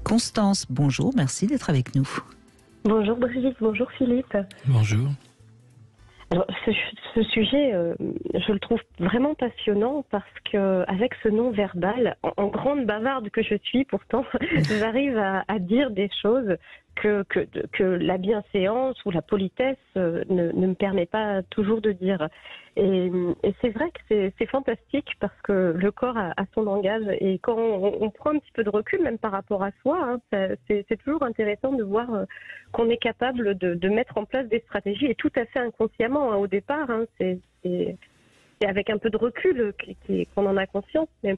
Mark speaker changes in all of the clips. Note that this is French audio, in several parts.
Speaker 1: Constance, bonjour, merci d'être avec nous.
Speaker 2: Bonjour Brigitte, bonjour Philippe.
Speaker 3: Bonjour.
Speaker 2: Alors, ce sujet, je le trouve vraiment passionnant parce que avec ce non-verbal, en grande bavarde que je suis pourtant, j'arrive à dire des choses que la bienséance ou la politesse ne me permet pas toujours de dire. Et c'est vrai que c'est fantastique parce que le corps a son langage et quand on prend un petit peu de recul, même par rapport à soi, c'est toujours intéressant de voir qu'on est capable de mettre en place des stratégies et tout à fait inconsciemment au départ. C'est avec un peu de recul qu'on en a conscience. Mais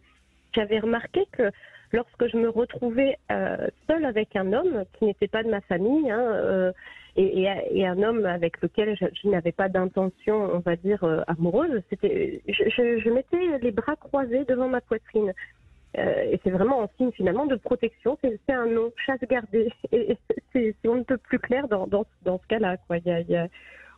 Speaker 2: j'avais remarqué que lorsque je me retrouvais seule avec un homme qui n'était pas de ma famille, et un homme avec lequel je n'avais pas d'intention, on va dire, amoureuse, je mettais les bras croisés devant ma poitrine. Et c'est vraiment un signe finalement de protection, c'est un non, chasse gardée. Et c'est on ne peut plus clair dans ce cas-là, quoi.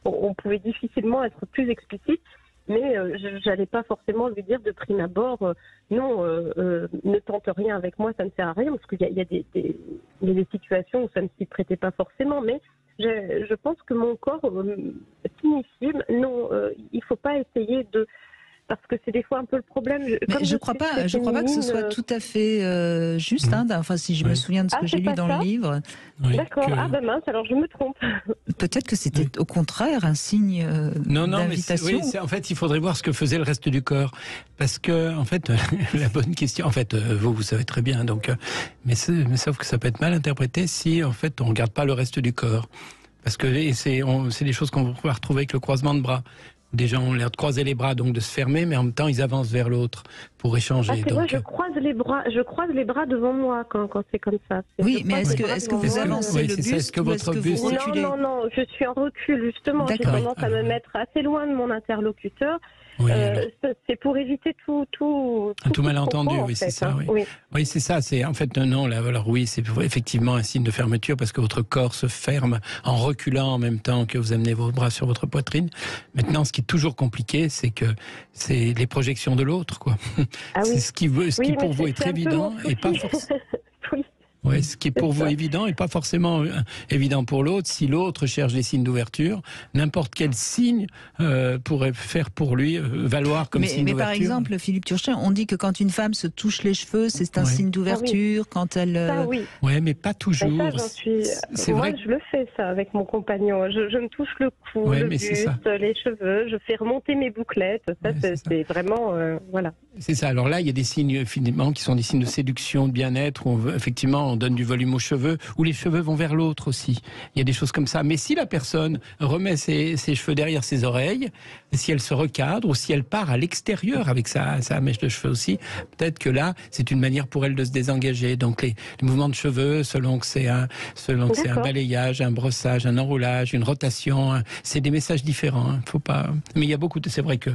Speaker 2: On pouvait difficilement être plus explicite. Mais je n'allais pas forcément lui dire de prime abord non, ne tente rien avec moi, ça ne sert à rien, parce qu'il y a des situations où ça ne s'y prêtait pas forcément. Mais je pense que mon corps signifie non, il ne faut pas essayer de... Parce que c'est des fois un peu le problème.
Speaker 1: Je ne crois pas que ce soit tout à fait juste. Enfin, si je me souviens de ce que j'ai lu dans le livre.
Speaker 3: Oui,
Speaker 2: d'accord. Mince, alors je me trompe.
Speaker 1: Peut-être que c'était au contraire un signe d'invitation.
Speaker 3: Non, mais en fait, il faudrait voir ce que faisait le reste du corps. Parce que, en fait, la bonne question, en fait, vous savez très bien, donc, mais sauf que ça peut être mal interprété si, en fait, on ne regarde pas le reste du corps. Parce que c'est des choses qu'on va pouvoir retrouver avec le croisement de bras. Des gens ont l'air de croiser les bras, donc de se fermer, mais en même temps, ils avancent vers l'autre pour échanger.
Speaker 2: Moi, je croise les bras devant moi quand c'est comme ça.
Speaker 1: Oui, mais est-ce que vous avancez le buste
Speaker 3: est-ce que votre buste...
Speaker 2: Non, je suis en recul, justement. J'ai tendance à me mettre assez loin de mon interlocuteur.
Speaker 3: Oui,
Speaker 2: c'est pour éviter tout
Speaker 3: malentendu, oui, c'est ça. Oui, c'est ça. C'est en fait non. Là, alors oui, c'est effectivement un signe de fermeture parce que votre corps se ferme en reculant en même temps que vous amenez vos bras sur votre poitrine. Maintenant, ce qui est toujours compliqué, c'est que c'est les projections de l'autre, quoi. C'est ce qui pour vous est très évident et pas forcément. Oui, ce qui est pour vous évident et pas forcément évident pour l'autre. Si l'autre cherche des signes d'ouverture, n'importe quel signe pourrait faire pour lui valoir comme signe d'ouverture.
Speaker 1: Mais par exemple, Philippe Turchin, on dit que quand une femme se touche les cheveux, c'est un signe d'ouverture. Quand elle...
Speaker 3: Oui, mais pas toujours.
Speaker 2: Mais ça, moi, je le fais, ça, avec mon compagnon. Je me touche le cou, le buste, les cheveux, je fais remonter mes bouclettes. Ça, c'est vraiment... voilà.
Speaker 3: C'est ça. Alors là, il y a des signes, finalement, qui sont des signes de séduction, de bien-être, où effectivement, on donne du volume aux cheveux, où les cheveux vont vers l'autre aussi. Il y a des choses comme ça. Mais si la personne remet ses cheveux derrière ses oreilles, si elle se recadre, ou si elle part à l'extérieur avec sa mèche de cheveux aussi, peut-être que là, c'est une manière pour elle de se désengager. Donc les mouvements de cheveux, selon que c'est un balayage, un brossage, un enroulage, une rotation, c'est des messages différents. Faut pas... Mais il y a beaucoup de... C'est vrai que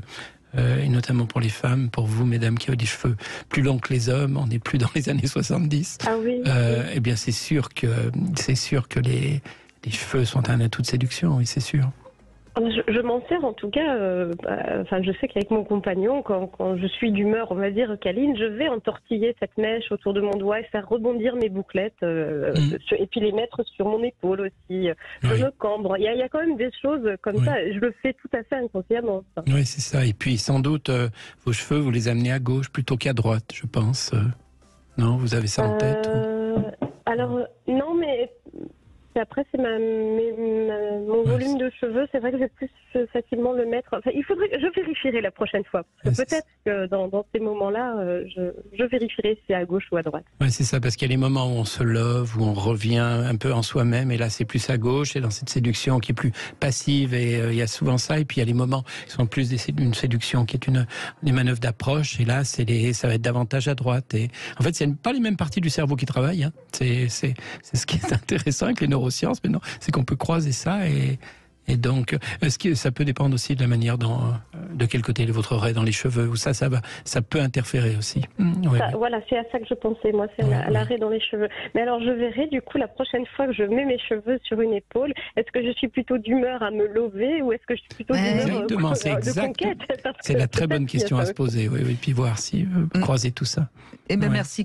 Speaker 3: et notamment pour les femmes, pour vous, mesdames, qui avez des cheveux plus longs que les hommes, on n'est plus dans les années 70.
Speaker 2: Ah oui.
Speaker 3: Eh bien, c'est sûr que les cheveux sont un atout de séduction, oui, c'est sûr.
Speaker 2: Je m'en sers en tout cas, je sais qu'avec mon compagnon, quand je suis d'humeur, on va dire, câline, je vais entortiller cette mèche autour de mon doigt et faire rebondir mes bouclettes, et puis les mettre sur mon épaule aussi, je me cambre. Il y a quand même des choses comme ça, je le fais tout à fait inconsciemment. Ça.
Speaker 3: Oui, c'est ça. Et puis sans doute, vos cheveux, vous les amenez à gauche plutôt qu'à droite, je pense. Non, vous avez ça en tête
Speaker 2: Alors, non, mais... Après, c'est mon volume de cheveux. C'est vrai que je vais plus facilement le mettre. Enfin, il faudrait que je vérifierai la prochaine fois. Parce que peut-être que dans ces moments-là, je vérifierai si c'est à gauche ou à droite.
Speaker 3: Oui, c'est ça, parce qu'il y a les moments où on se love, où on revient un peu en soi-même, et là, c'est plus à gauche, et dans cette séduction qui est plus passive, et il y a souvent ça. Et puis, il y a les moments qui sont plus une séduction qui est des manœuvres d'approche, et là, ça va être davantage à droite. Et en fait, c'est pas les mêmes parties du cerveau qui travaillent. C'est ce qui est intéressant avec les neurosciences, mais non, c'est qu'on peut croiser ça et donc, est-ce que ça peut dépendre aussi de la manière de quel côté est votre raie dans les cheveux, ou ça peut interférer aussi.
Speaker 2: Voilà, c'est à ça que je pensais, moi, c'est à la raie dans les cheveux. Mais alors, je verrai, du coup, la prochaine fois que je mets mes cheveux sur une épaule, est-ce que je suis plutôt d'humeur à me lever, ou est-ce que je suis plutôt d'humeur de conquête?
Speaker 3: C'est la très bonne question à se poser, oui, puis voir si vous croisez tout ça.
Speaker 1: Eh bien, merci.